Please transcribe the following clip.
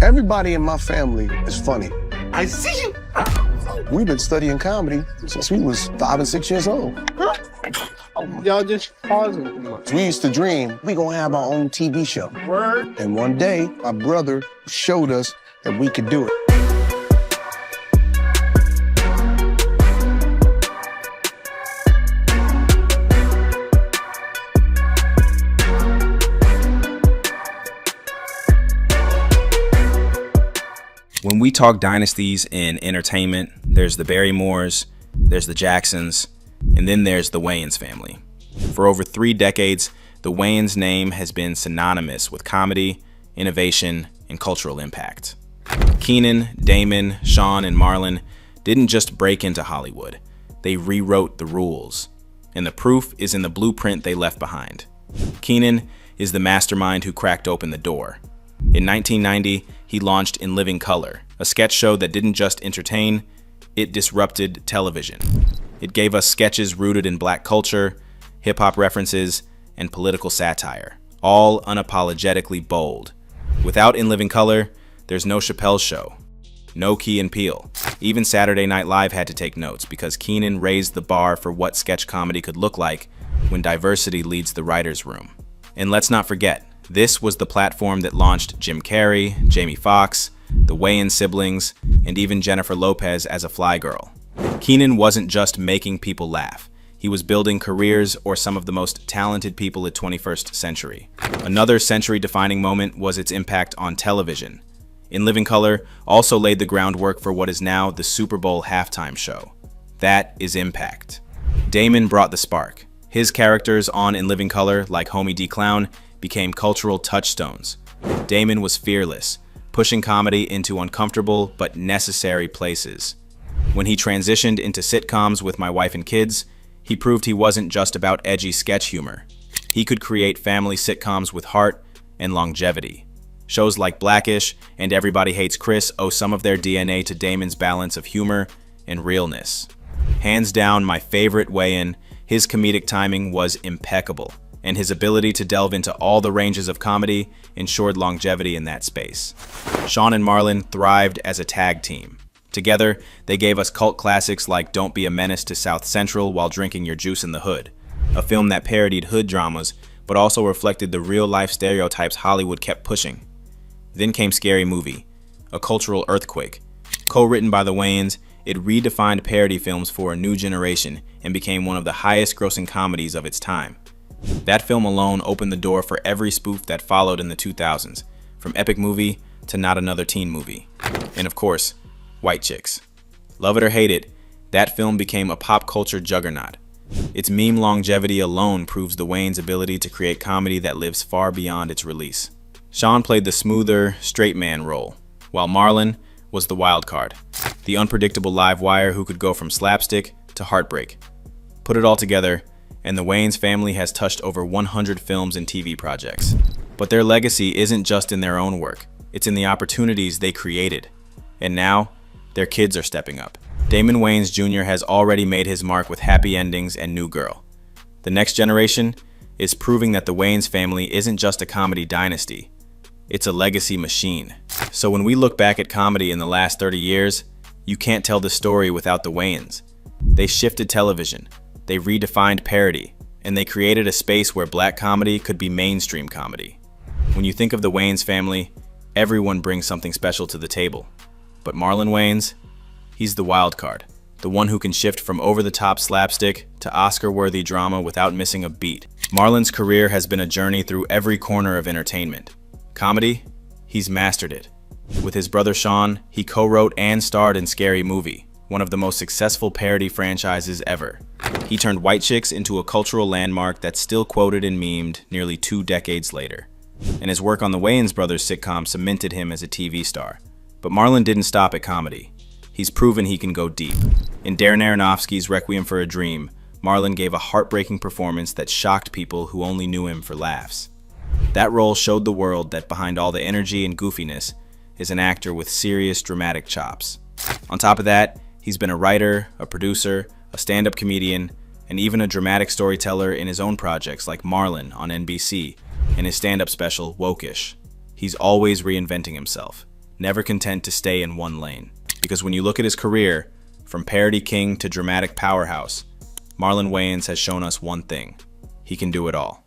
Everybody in my family is funny. I see you. We've been studying comedy since we was 5 and 6 years old. Y'all just pausing. We used to dream we gonna have our own TV show. Word. And one day, my brother showed us that we could do it. When we talk dynasties in entertainment, there's the Barrymores, there's the Jacksons, and then there's the Wayans family. For over 3 decades, the Wayans name has been synonymous with comedy, innovation, and cultural impact. Keenen, Damon, Sean, and Marlon didn't just break into Hollywood. They rewrote the rules. And the proof is in the blueprint they left behind. Keenen is the mastermind who cracked open the door. In 1990, he launched In Living Color, a sketch show that didn't just entertain, it disrupted television. It gave us sketches rooted in black culture, hip-hop references, and political satire, all unapologetically bold. Without In Living Color, there's no Chappelle's Show, no Key and Peele. Even Saturday Night Live had to take notes because Keenen raised the bar for what sketch comedy could look like when diversity leads the writer's room. And let's not forget, this was the platform that launched Jim Carrey, Jamie Foxx, the Wayans siblings, and even Jennifer Lopez as a fly girl. Keenen wasn't just making people laugh. He was building careers or some of the most talented people at 21st century. Another century-defining moment was its impact on television. In Living Color also laid the groundwork for what is now the Super Bowl halftime show. That is impact. Damon brought the spark. His characters on In Living Color, like Homie D. Clown, became cultural touchstones. Damon was fearless, pushing comedy into uncomfortable but necessary places. When he transitioned into sitcoms with My Wife and Kids, he proved he wasn't just about edgy sketch humor. He could create family sitcoms with heart and longevity. Shows like Blackish and Everybody Hates Chris owe some of their DNA to Damon's balance of humor and realness. Hands down, my favorite Wayan, his comedic timing was impeccable, and his ability to delve into all the ranges of comedy ensured longevity in that space. Sean and Marlon thrived as a tag team. Together, they gave us cult classics like Don't Be a Menace to South Central While Drinking Your Juice in the Hood, a film that parodied hood dramas but also reflected the real-life stereotypes Hollywood kept pushing. Then came Scary Movie, a cultural earthquake. Co-written by the Wayans, it redefined parody films for a new generation and became one of the highest-grossing comedies of its time. That film alone opened the door for every spoof that followed in the 2000s, from Epic Movie to Not Another Teen Movie. And of course, White Chicks. Love it or hate it, that film became a pop culture juggernaut. Its meme longevity alone proves the Wayans' ability to create comedy that lives far beyond its release. Sean played the smoother, straight man role, while Marlon was the wild card, the unpredictable live wire who could go from slapstick to heartbreak. Put it all together, and the Wayans family has touched over 100 films and TV projects. But their legacy isn't just in their own work, it's in the opportunities they created. And now, their kids are stepping up. Damon Wayans Jr. has already made his mark with Happy Endings and New Girl. The next generation is proving that the Wayans family isn't just a comedy dynasty, it's a legacy machine. So when we look back at comedy in the last 30 years, you can't tell the story without the Wayans. They shifted television, they redefined parody, and they created a space where black comedy could be mainstream comedy. When you think of the Wayans family, everyone brings something special to the table. But Marlon Wayans, he's the wild card, the one who can shift from over-the-top slapstick to Oscar-worthy drama without missing a beat. Marlon's career has been a journey through every corner of entertainment. Comedy, he's mastered it. With his brother Sean, he co-wrote and starred in Scary Movie, one of the most successful parody franchises ever. He turned White Chicks into a cultural landmark that's still quoted and memed nearly 2 decades later. And his work on the Wayans brothers sitcom cemented him as a TV star. But Marlon didn't stop at comedy. He's proven he can go deep. In Darren Aronofsky's Requiem for a Dream, Marlon gave a heartbreaking performance that shocked people who only knew him for laughs. That role showed the world that behind all the energy and goofiness is an actor with serious dramatic chops. On top of that, he's been a writer, a producer, a stand-up comedian, and even a dramatic storyteller in his own projects like Marlon on NBC and his stand-up special, Wokish. He's always reinventing himself. never content to stay in one lane. Because when you look at his career, from parody king to dramatic powerhouse, Marlon Wayans has shown us one thing: he can do it all.